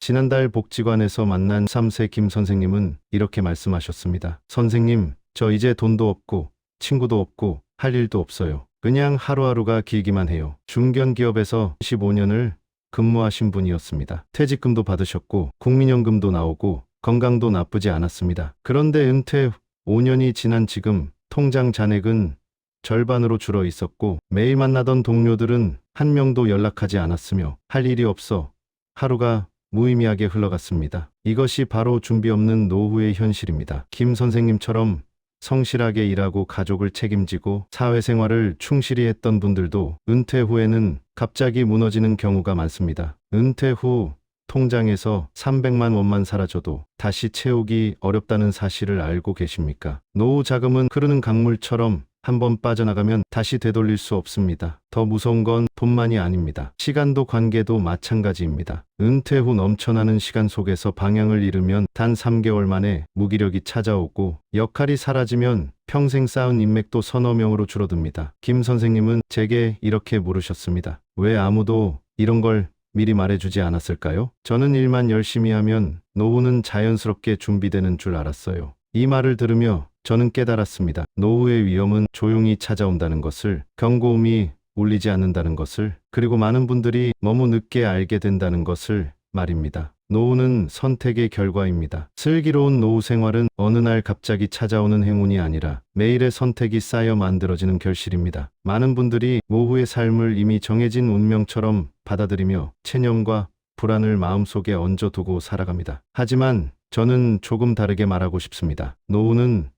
지난달 복지관에서 만난 3세 김 선생님은 이렇게 말씀하셨습니다. 선생님, 저 이제 돈도 없고 친구도 없고 할 일도 없어요. 그냥 하루하루가 길기만 해요. 중견기업에서 15년을 근무하신 분이었습니다. 퇴직금도 받으셨고 국민연금도 나오고 건강도 나쁘지 않았습니다. 그런데 은퇴 5년이 지난 지금 통장 잔액은 절반으로 줄어 있었고 매일 만나던 동료들은 한 명도 연락하지 않았으며 할 일이 없어 하루가 무의미하게 흘러갔습니다. 이것이 바로 준비 없는 노후의 현실입니다. 김 선생님처럼 성실하게 일하고 가족을 책임지고 사회생활을 충실히 했던 분들도 은퇴 후에는 갑자기 무너지는 경우가 많습니다. 은퇴 후 통장에서 300만 원만 사라져도 다시 채우기 어렵다는 사실을 알고 계십니까? 노후 자금은 흐르는 강물처럼 한번 빠져나가면 다시 되돌릴 수 없습니다. 더 무서운 건 돈만이 아닙니다. 시간도 관계도 마찬가지입니다. 은퇴 후 넘쳐나는 시간 속에서 방향을 잃으면 단 3개월 만에 무기력이 찾아오고 역할이 사라지면 평생 쌓은 인맥도 서너 명으로 줄어듭니다. 김 선생님은 제게 이렇게 물으셨습니다. 왜 아무도 이런 걸 미리 말해주지 않았을까요? 저는 일만 열심히 하면 노후는 자연스럽게 준비되는 줄 알았어요. 이 말을 들으며 저는 깨달았습니다. 노후의 위험은 조용히 찾아온다는 것을, 경고음이 울리지 않는다는 것을, 그리고 많은 분들이 너무 늦게 알게 된다는 것을 말입니다. 노후는 선택의 결과입니다. 슬기로운 노후 생활은 어느 날 갑자기 찾아오는 행운이 아니라 매일의 선택이 쌓여 만들어지는 결실입니다. 많은 분들이 노후의 삶을 이미 정해진 운명처럼 받아들이며 체념과 불안을 마음속에 얹어두고 살아갑니다. 하지만 저는 조금 다르게 말하고 싶습니다. 노후는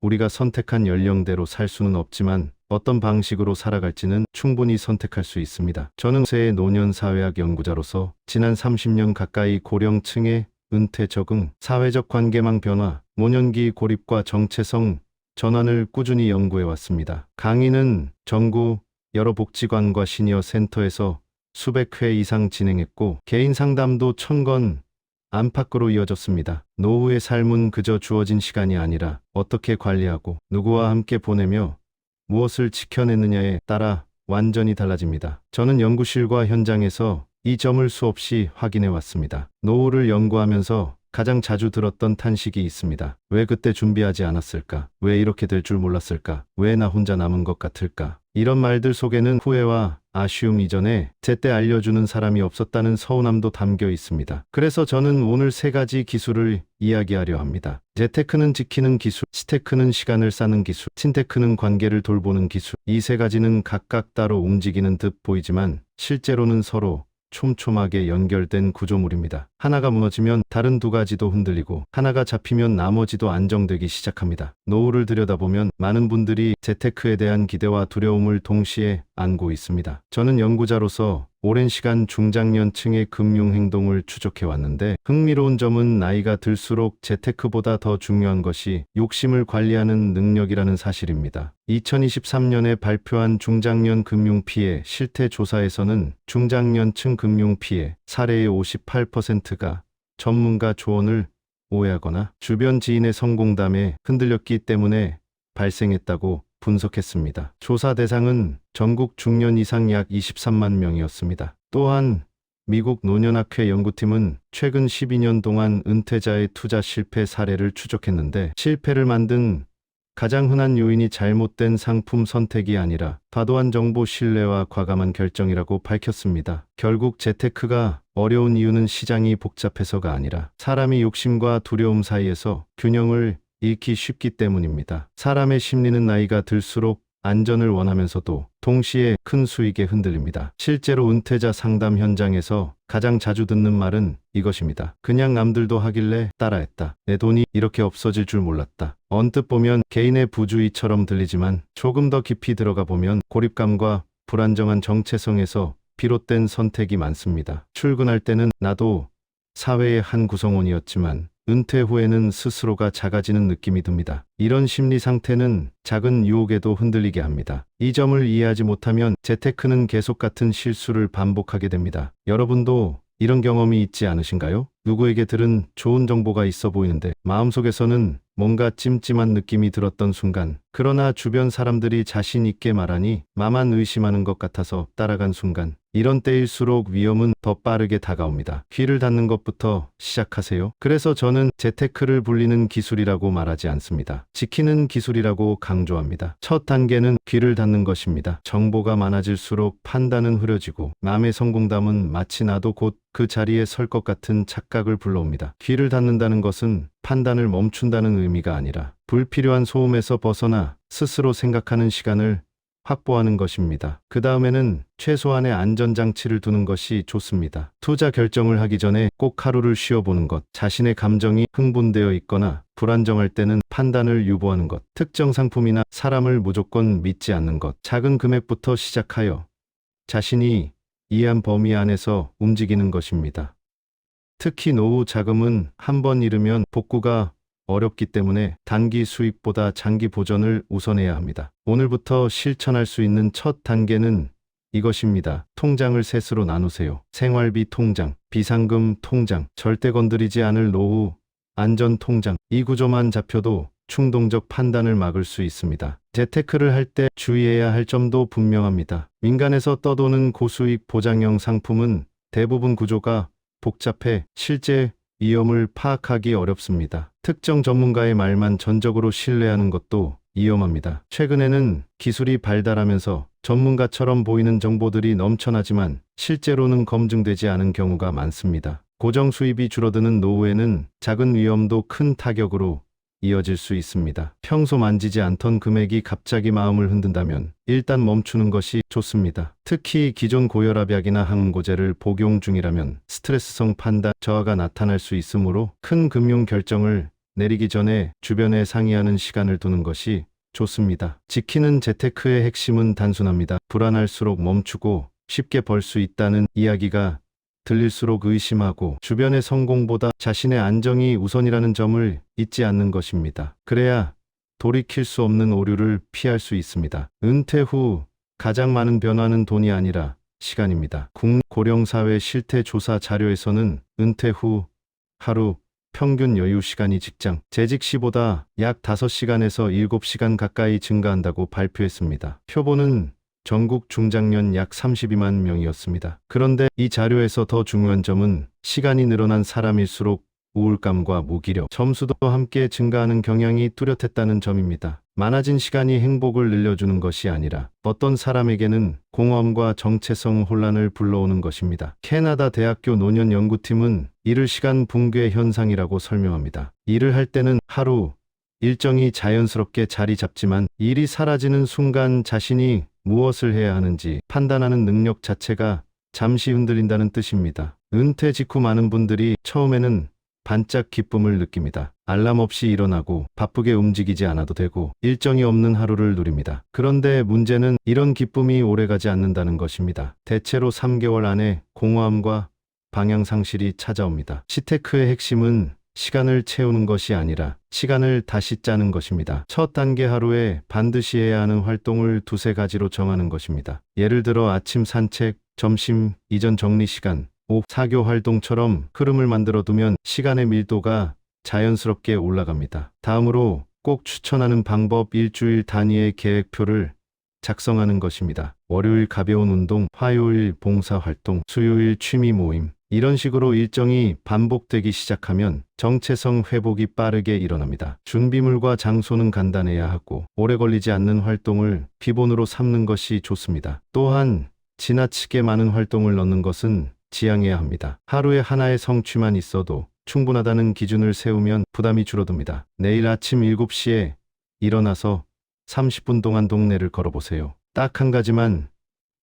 우리가 선택한 연령대로 살 수는 없지만 어떤 방식으로 살아갈지는 충분히 선택할 수 있습니다. 저는 새 노년사회학 연구자로서 지난 30년 가까이 고령층의 은퇴 적응, 사회적 관계망 변화, 노년기 고립과 정체성 전환을 꾸준히 연구해 왔습니다. 강의는 전국 여러 복지관과 시니어 센터에서 수백 회 이상 진행했고 개인 상담도 1000건 안팎으로 이어졌습니다. 노후의 삶은 그저 주어진 시간이 아니라 어떻게 관리하고 누구와 함께 보내며 무엇을 지켜내느냐에 따라 완전히 달라집니다. 저는 연구실과 현장에서 이 점을 수없이 확인해 왔습니다. 노후를 연구하면서 가장 자주 들었던 탄식이 있습니다. 왜 그때 준비하지 않았을까? 왜 이렇게 될 줄 몰랐을까? 왜 나 혼자 남은 것 같을까? 이런 말들 속에는 후회와 아쉬움 이전에 제때 알려주는 사람이 없었다는 서운함도 담겨 있습니다. 그래서 저는 오늘 3가지 기술을 이야기하려 합니다. 재테크는 지키는 기술, 스테크는 시간을 쌓는 기술, 신테크는 관계를 돌보는 기술. 이 3가지는 각각 따로 움직이는 듯 보이지만 실제로는 서로 촘촘하게 연결된 구조물입니다. 하나가 무너지면 다른 2가지도 흔들리고 하나가 잡히면 나머지도 안정되기 시작합니다. 노후를 들여다보면 많은 분들이 재테크에 대한 기대와 두려움을 동시에 안고 있습니다. 저는 연구자로서 오랜 시간 중장년층의 금융 행동을 추적해 왔는데 흥미로운 점은 나이가 들수록 재테크보다 더 중요한 것이 욕심을 관리하는 능력이라는 사실입니다. 2023년에 발표한 중장년 금융 피해 실태 조사에서는 중장년층 금융 피해 사례의 58%가 전문가 조언을 오해하거나 주변 지인의 성공담에 흔들렸기 때문에 발생했다고 분석했습니다. 조사 대상은 전국 중년 이상 약 23만 명이었습니다. 또한 미국 노년학회 연구팀은 최근 12년 동안 은퇴자의 투자 실패 사례를 추적했는데 실패를 만든 가장 흔한 요인이 잘못된 상품 선택이 아니라 과도한 정보 신뢰와 과감한 결정이라고 밝혔습니다. 결국 재테크가 어려운 이유는 시장이 복잡해서가 아니라 사람이 욕심과 두려움 사이에서 균형을 잃기 쉽기 때문입니다. 사람의 심리는 나이가 들수록 안전을 원하면서도 동시에 큰 수익에 흔들립니다. 실제로 은퇴자 상담 현장에서 가장 자주 듣는 말은 이것입니다. 그냥 남들도 하길래 따라했다. 내 돈이 이렇게 없어질 줄 몰랐다. 언뜻 보면 개인의 부주의처럼 들리지만 조금 더 깊이 들어가 보면 고립감과 불안정한 정체성에서 비롯된 선택이 많습니다. 출근할 때는 나도 사회의 한 구성원이었지만 은퇴 후에는 스스로가 작아지는 느낌이 듭니다. 이런 심리 상태는 작은 유혹에도 흔들리게 합니다. 이 점을 이해하지 못하면 재테크는 계속 같은 실수를 반복하게 됩니다. 여러분도 이런 경험이 있지 않으신가요? 누구에게 들은 좋은 정보가 있어 보이는데 마음속에서는 뭔가 찜찜한 느낌이 들었던 순간 그러나 주변 사람들이 자신 있게 말하니 마만 의심하는 것 같아서 따라간 순간 이런 때일수록 위험은 더 빠르게 다가옵니다. 귀를 닫는 것부터 시작하세요. 그래서 저는 재테크를 불리는 기술이라고 말하지 않습니다. 지키는 기술이라고 강조합니다. 첫 단계는 귀를 닫는 것입니다. 정보가 많아질수록 판단은 흐려지고 남의 성공담은 마치 나도 곧 그 자리에 설 것 같은 착각을 불러옵니다. 귀를 닫는다는 것은 판단을 멈춘다는 의미가 아니라 불필요한 소음에서 벗어나 스스로 생각하는 시간을 확보하는 것입니다. 그 다음에는 최소한의 안전장치를 두는 것이 좋습니다. 투자 결정을 하기 전에 꼭 하루를 쉬어보는 것, 자신의 감정이 흥분되어 있거나 불안정할 때는 판단을 유보하는 것, 특정 상품이나 사람을 무조건 믿지 않는 것, 작은 금액부터 시작하여 자신이 이해한 범위 안에서 움직이는 것입니다. 특히 노후 자금은 한 번 잃으면 복구가 어렵기 때문에 단기 수익보다 장기 보전을 우선해야 합니다. 오늘부터 실천할 수 있는 첫 단계는 이것입니다. 통장을 셋으로 나누세요. 생활비 통장, 비상금 통장, 절대 건드리지 않을 노후 안전 통장. 이 구조만 잡혀도 충동적 판단을 막을 수 있습니다. 재테크를 할 때 주의해야 할 점도 분명합니다. 민간에서 떠도는 고수익 보장형 상품은 대부분 구조가 복잡해 실제 위험을 파악하기 어렵습니다. 특정 전문가의 말만 전적으로 신뢰하는 것도 위험합니다. 최근에는 기술이 발달하면서 전문가처럼 보이는 정보들이 넘쳐나지만 실제로는 검증되지 않은 경우가 많습니다. 고정 수입이 줄어드는 노후에는 작은 위험도 큰 타격으로 이어질 수 있습니다. 평소 만지지 않던 금액이 갑자기 마음을 흔든다면 일단 멈추는 것이 좋습니다. 특히 기존 고혈압약이나 항암고제를 복용 중이라면 스트레스성 판단 저하가 나타날 수 있으므로 큰 금융 결정을 내리기 전에 주변에 상의하는 시간을 두는 것이 좋습니다. 지키는 재테크의 핵심은 단순합니다. 불안할수록 멈추고 쉽게 벌 수 있다는 이야기가 들릴수록 의심하고 주변의 성공보다 자신의 안정이 우선이라는 점을 잊지 않는 것입니다. 그래야 돌이킬 수 없는 오류를 피할 수 있습니다. 은퇴 후 가장 많은 변화는 돈이 아니라 시간입니다. 국고령사회 실태조사 자료에서는 은퇴 후 하루 평균 여유 시간이 직장, 재직 시보다 약 5시간에서 7시간 가까이 증가한다고 발표했습니다. 표본은 전국 중장년 약 32만 명이었습니다. 그런데 이 자료에서 더 중요한 점은 시간이 늘어난 사람일수록 우울감과 무기력, 점수도 함께 증가하는 경향이 뚜렷했다는 점입니다. 많아진 시간이 행복을 늘려주는 것이 아니라 어떤 사람에게는 공허함과 정체성 혼란을 불러오는 것입니다. 캐나다 대학교 노년 연구팀은 이를 시간 붕괴 현상이라고 설명합니다. 일을 할 때는 하루 일정이 자연스럽게 자리 잡지만 일이 사라지는 순간 자신이 무엇을 해야 하는지 판단하는 능력 자체가 잠시 흔들린다는 뜻입니다. 은퇴 직후 많은 분들이 처음에는 반짝 기쁨을 느낍니다. 알람 없이 일어나고 바쁘게 움직이지 않아도 되고 일정이 없는 하루를 누립니다. 그런데 문제는 이런 기쁨이 오래가지 않는다는 것입니다. 대체로 3개월 안에 공허함과 방향 상실이 찾아옵니다. 재테크의 핵심은 시간을 채우는 것이 아니라 시간을 다시 짜는 것입니다. 첫 단계 하루에 반드시 해야 하는 활동을 두세 가지로 정하는 것입니다. 예를 들어 아침 산책, 점심 이전 정리 시간, 오후 사교 활동처럼 흐름을 만들어 두면 시간의 밀도가 자연스럽게 올라갑니다. 다음으로 꼭 추천하는 방법 일주일 단위의 계획표를 작성하는 것입니다. 월요일 가벼운 운동, 화요일 봉사활동, 수요일 취미 모임. 이런 식으로 일정이 반복되기 시작하면 정체성 회복이 빠르게 일어납니다. 준비물과 장소는 간단해야 하고 오래 걸리지 않는 활동을 기본으로 삼는 것이 좋습니다. 또한 지나치게 많은 활동을 넣는 것은 지양해야 합니다. 하루에 하나의 성취만 있어도 충분하다는 기준을 세우면 부담이 줄어듭니다. 내일 아침 7시에 일어나서 30분 동안 동네를 걸어보세요. 딱 한 가지만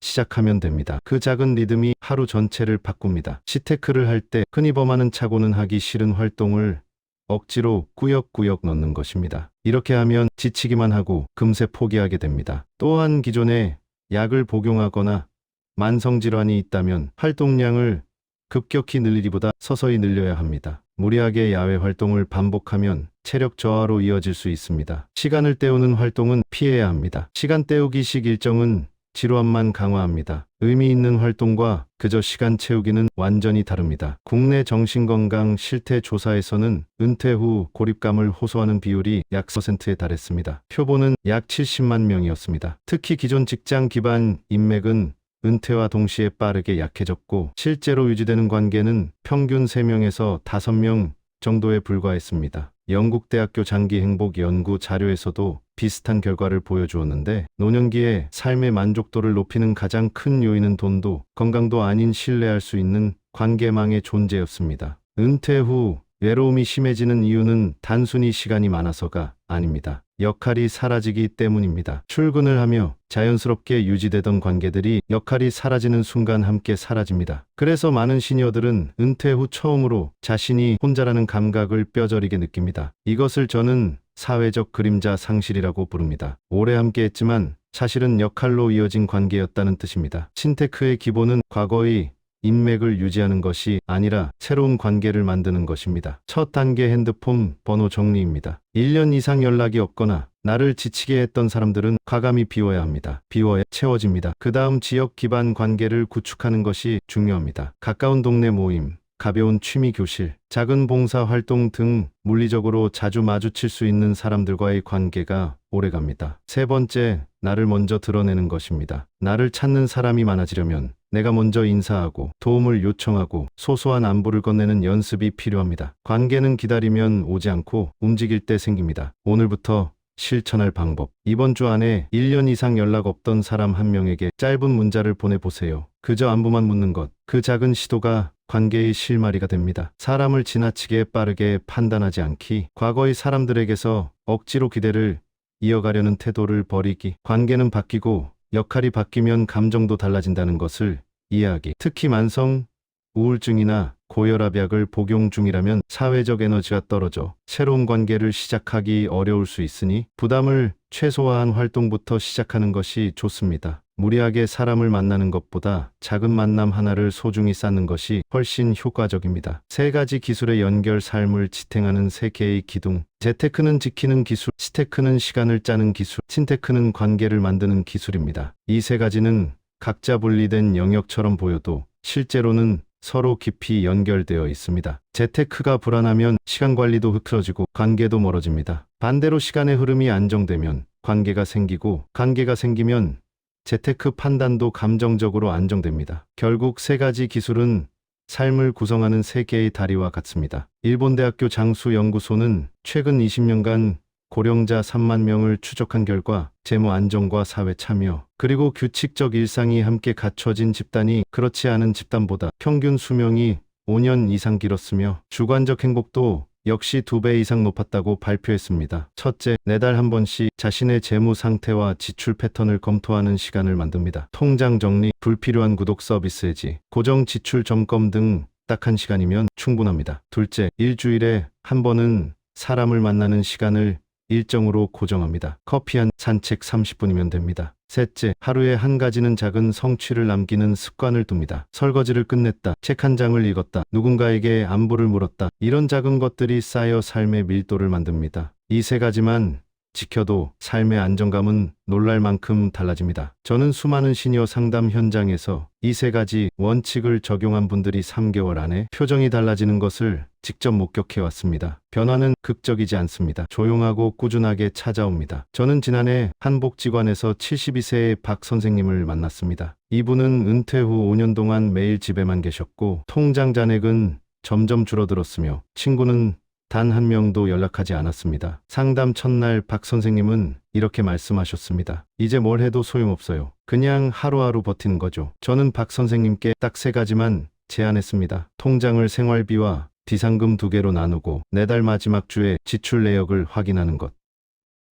시작하면 됩니다. 그 작은 리듬이 하루 전체를 바꿉니다. 재테크를 할 때 흔히 범하는 착오는 하기 싫은 활동을 억지로 꾸역꾸역 넣는 것입니다. 이렇게 하면 지치기만 하고 금세 포기하게 됩니다. 또한 기존에 약을 복용하거나 만성질환이 있다면 활동량을 급격히 늘리기보다 서서히 늘려야 합니다. 무리하게 야외 활동을 반복하면 체력 저하로 이어질 수 있습니다. 시간을 때우는 활동은 피해야 합니다. 시간 때우기식 일정은 지루함만 강화합니다. 의미 있는 활동과 그저 시간 채우기는 완전히 다릅니다. 국내 정신건강 실태조사에서는 은퇴 후 고립감을 호소하는 비율이 약 10%에 달했습니다. 표본은 약 70만 명이었습니다. 특히 기존 직장 기반 인맥은 은퇴와 동시에 빠르게 약해졌고 실제로 유지되는 관계는 평균 3명에서 5명 정도에 불과했습니다. 영국 대학교 장기 행복 연구 자료에서도 비슷한 결과를 보여주었는데 노년기에 삶의 만족도를 높이는 가장 큰 요인은 돈도 건강도 아닌 신뢰할 수 있는 관계망의 존재였습니다. 은퇴 후 외로움이 심해지는 이유는 단순히 시간이 많아서가 아닙니다. 역할이 사라지기 때문입니다. 출근을 하며 자연스럽게 유지되던 관계들이 역할이 사라지는 순간 함께 사라집니다. 그래서 많은 시니어들은 은퇴 후 처음으로 자신이 혼자라는 감각을 뼈저리게 느낍니다. 이것을 저는 사회적 그림자 상실이라고 부릅니다. 오래 함께 했지만 사실은 역할로 이어진 관계였다는 뜻입니다. 신테크의 기본은 과거의 인맥을 유지하는 것이 아니라 새로운 관계를 만드는 것입니다. 첫 단계 핸드폰 번호 정리입니다. 1년 이상 연락이 없거나 나를 지치게 했던 사람들은 과감히 비워야 합니다. 비워야 채워집니다. 그 다음 지역 기반 관계를 구축하는 것이 중요합니다. 가까운 동네 모임, 가벼운 취미 교실, 작은 봉사 활동 등 물리적으로 자주 마주칠 수 있는 사람들과의 관계가 오래갑니다. 세 번째, 나를 먼저 드러내는 것입니다. 나를 찾는 사람이 많아지려면 내가 먼저 인사하고 도움을 요청하고 소소한 안부를 건네는 연습이 필요합니다. 관계는 기다리면 오지 않고 움직일 때 생깁니다. 오늘부터 실천할 방법. 이번 주 안에 1년 이상 연락 없던 사람 한 명에게 짧은 문자를 보내보세요. 그저 안부만 묻는 것. 그 작은 시도가 관계의 실마리가 됩니다. 사람을 지나치게 빠르게 판단하지 않기. 과거의 사람들에게서 억지로 기대를 이어가려는 태도를 버리기. 관계는 바뀌고 역할이 바뀌면 감정도 달라진다는 것을 이해하기. 특히 만성 우울증이나 고혈압약을 복용 중이라면 사회적 에너지가 떨어져 새로운 관계를 시작하기 어려울 수 있으니 부담을 최소화한 활동부터 시작하는 것이 좋습니다. 무리하게 사람을 만나는 것보다 작은 만남 하나를 소중히 쌓는 것이 훨씬 효과적입니다. 세 가지 기술의 연결. 삶을 지탱하는 세 개의 기둥. 재테크는 지키는 기술, 스테크는 시간을 짜는 기술, 신테크는 관계를 만드는 기술입니다. 이 세 가지는 각자 분리된 영역처럼 보여도 실제로는 서로 깊이 연결되어 있습니다. 재테크가 불안하면 시간 관리도 흐트러지고 관계도 멀어집니다. 반대로 시간의 흐름이 안정되면 관계가 생기고 관계가 생기면 재테크 판단도 감정적으로 안정됩니다. 결국 세 가지 기술은 삶을 구성하는 세 개의 다리와 같습니다. 일본 대학교 장수 연구소는 최근 20년간 고령자 3만 명을 추적한 결과 재무 안정과 사회 참여, 그리고 규칙적 일상이 함께 갖춰진 집단이 그렇지 않은 집단보다 평균 수명이 5년 이상 길었으며 주관적 행복도 역시 2배 이상 높았다고 발표했습니다. 첫째, 매달 한 번씩 자신의 재무 상태와 지출 패턴을 검토하는 시간을 만듭니다. 통장 정리, 불필요한 구독 서비스 해지, 고정 지출 점검 등 딱 1시간이면 충분합니다. 둘째, 일주일에 한 번은 사람을 만나는 시간을 일정으로 고정합니다. 커피 한 산책 30분이면 됩니다. 셋째, 하루에 한 가지는 작은 성취를 남기는 습관을 둡니다. 설거지를 끝냈다, 책 한 장을 읽었다, 누군가에게 안부를 물었다. 이런 작은 것들이 쌓여 삶의 밀도를 만듭니다. 이 세 가지만 지켜도 삶의 안정감은 놀랄 만큼 달라집니다. 저는 수많은 시니어 상담 현장에서 이 세 가지 원칙을 적용한 분들이 3개월 안에 표정이 달라지는 것을 직접 목격해 왔습니다. 변화는 극적이지 않습니다. 조용하고 꾸준하게 찾아옵니다. 저는 지난해 한 복지관에서 72세의 박 선생님을 만났습니다. 이분은 은퇴 후 5년 동안 매일 집에만 계셨고 통장 잔액은 점점 줄어들었으며 친구는 단 한 명도 연락하지 않았습니다. 상담 첫날 박 선생님은 이렇게 말씀하셨습니다. 이제 뭘 해도 소용없어요. 그냥 하루하루 버티는 거죠. 저는 박 선생님께 딱 3가지만 제안했습니다. 통장을 생활비와 비상금 2개로 나누고 매달 마지막 주에 지출 내역을 확인하는 것.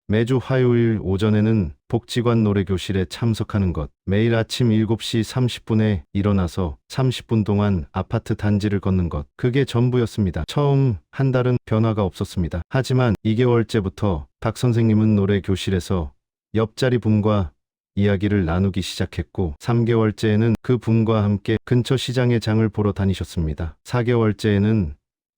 매주 화요일 오전에는 복지관 노래교실에 참석하는 것. 매일 아침 7시 30분에 일어나서 30분 동안 아파트 단지를 걷는 것. 그게 전부였습니다. 처음 한 달은 변화가 없었습니다. 하지만 2개월째부터 박 선생님은 노래교실에서 옆자리 분과 이야기를 나누기 시작했고 3개월째에는 그 분과 함께 근처 시장에 장을 보러 다니셨습니다. 4개월째에는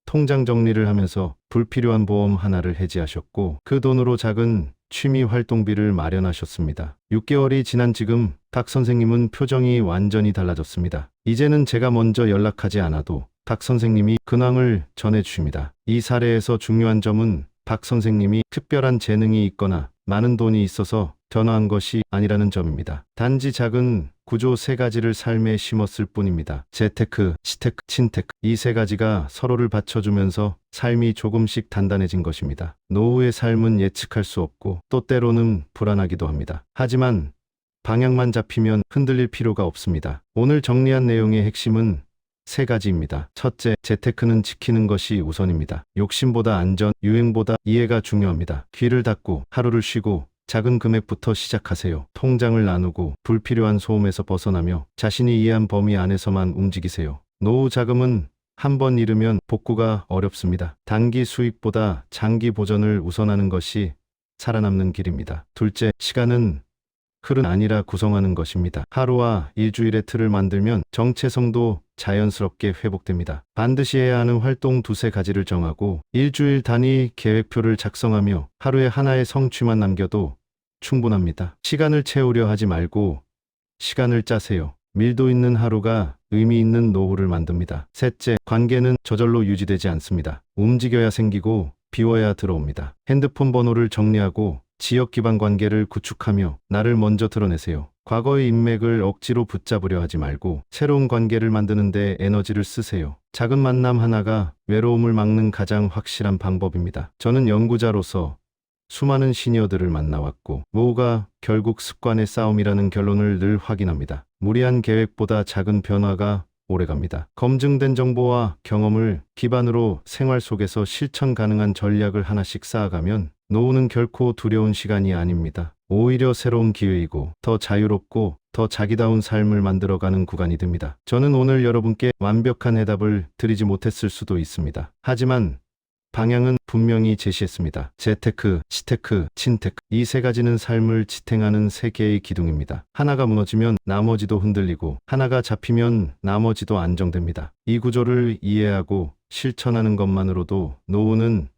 통장 정리를 하면서 불필요한 보험 하나를 해지하셨고 그 돈으로 작은 취미 활동비를 마련하셨습니다. 6개월이 지난 지금 박 선생님은 표정이 완전히 달라졌습니다. 이제는 제가 먼저 연락하지 않아도 박 선생님이 근황을 전해주십니다. 이 사례에서 중요한 점은 박 선생님이 특별한 재능이 있거나 많은 돈이 있어서 변화한 것이 아니라는 점입니다. 단지 작은 구조 세 가지를 삶에 심었을 뿐입니다. 재테크, 시테크, 친테크 이 세 가지가 서로를 받쳐주면서 삶이 조금씩 단단해진 것입니다. 노후의 삶은 예측할 수 없고 또 때로는 불안하기도 합니다. 하지만 방향만 잡히면 흔들릴 필요가 없습니다. 오늘 정리한 내용의 핵심은 세 가지입니다. 첫째, 재테크는 지키는 것이 우선입니다. 욕심보다 안전, 유행보다 이해가 중요합니다. 귀를 닫고 하루를 쉬고 작은 금액부터 시작하세요. 통장을 나누고 불필요한 소음에서 벗어나며 자신이 이해한 범위 안에서만 움직이세요. 노후 자금은 한 번 잃으면 복구가 어렵습니다. 단기 수익보다 장기 보전을 우선하는 것이 살아남는 길입니다. 둘째, 시간은 틀은 아니라 구성하는 것입니다. 하루와 일주일의 틀을 만들면 정체성도 자연스럽게 회복됩니다. 반드시 해야 하는 활동 두세 가지를 정하고 일주일 단위 계획표를 작성하며 하루에 하나의 성취만 남겨도 충분합니다. 시간을 채우려 하지 말고 시간을 짜세요. 밀도 있는 하루가 의미 있는 노후를 만듭니다. 셋째, 관계는 저절로 유지되지 않습니다. 움직여야 생기고 비워야 들어옵니다. 핸드폰 번호를 정리하고 지역 기반 관계를 구축하며 나를 먼저 드러내세요. 과거의 인맥을 억지로 붙잡으려 하지 말고 새로운 관계를 만드는 데 에너지를 쓰세요. 작은 만남 하나가 외로움을 막는 가장 확실한 방법입니다. 저는 연구자로서 수많은 시니어들을 만나왔고 노후가 결국 습관의 싸움이라는 결론을 늘 확인합니다. 무리한 계획보다 작은 변화가 오래갑니다. 검증된 정보와 경험을 기반으로 생활 속에서 실천 가능한 전략을 하나씩 쌓아가면 노후는 결코 두려운 시간이 아닙니다. 오히려 새로운 기회이고 더 자유롭고 더 자기다운 삶을 만들어가는 구간이 됩니다. 저는 오늘 여러분께 완벽한 해답을 드리지 못했을 수도 있습니다. 하지만 방향은 분명히 제시했습니다. 재테크, 시테크, 친테크 이 세 가지는 삶을 지탱하는 세 개의 기둥입니다. 하나가 무너지면 나머지도 흔들리고 하나가 잡히면 나머지도 안정됩니다. 이 구조를 이해하고 실천하는 것만으로도 노후는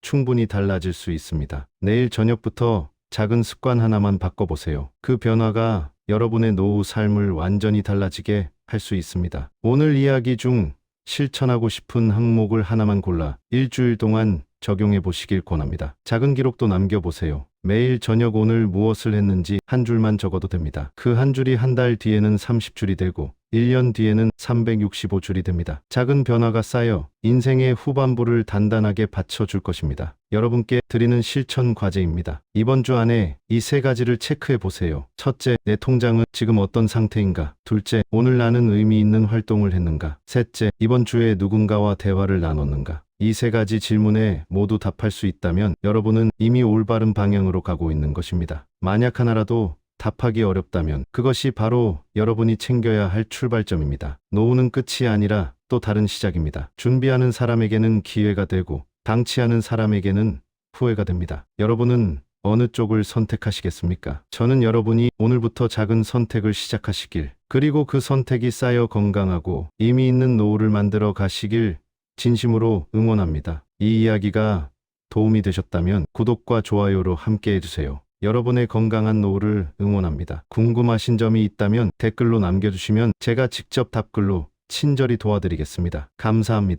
충분히 달라질 수 있습니다. 내일 저녁부터 작은 습관 하나만 바꿔보세요. 그 변화가 여러분의 노후 삶을 완전히 달라지게 할 수 있습니다. 오늘 이야기 중 실천하고 싶은 항목을 하나만 골라 일주일 동안 적용해 보시길 권합니다. 작은 기록도 남겨보세요. 매일 저녁 오늘 무엇을 했는지 한 줄만 적어도 됩니다. 그 한 줄이 한 달 뒤에는 30줄이 되고 1년 뒤에는 365줄이 됩니다. 작은 변화가 쌓여 인생의 후반부를 단단하게 받쳐줄 것입니다. 여러분께 드리는 실천 과제입니다. 이번 주 안에 이 세 가지를 체크해 보세요. 첫째, 내 통장은 지금 어떤 상태인가? 둘째, 오늘 나는 의미 있는 활동을 했는가? 셋째, 이번 주에 누군가와 대화를 나눴는가? 이 세 가지 질문에 모두 답할 수 있다면 여러분은 이미 올바른 방향으로 가고 있는 것입니다. 만약 하나라도 답하기 어렵다면 그것이 바로 여러분이 챙겨야 할 출발점입니다. 노후는 끝이 아니라 또 다른 시작입니다. 준비하는 사람에게는 기회가 되고 방치하는 사람에게는 후회가 됩니다. 여러분은 어느 쪽을 선택하시겠습니까? 저는 여러분이 오늘부터 작은 선택을 시작하시길, 그리고 그 선택이 쌓여 건강하고 의미 있는 노후를 만들어 가시길 진심으로 응원합니다. 이 이야기가 도움이 되셨다면 구독과 좋아요로 함께 해주세요. 여러분의 건강한 노후를 응원합니다. 궁금하신 점이 있다면 댓글로 남겨주시면 제가 직접 답글로 친절히 도와드리겠습니다. 감사합니다.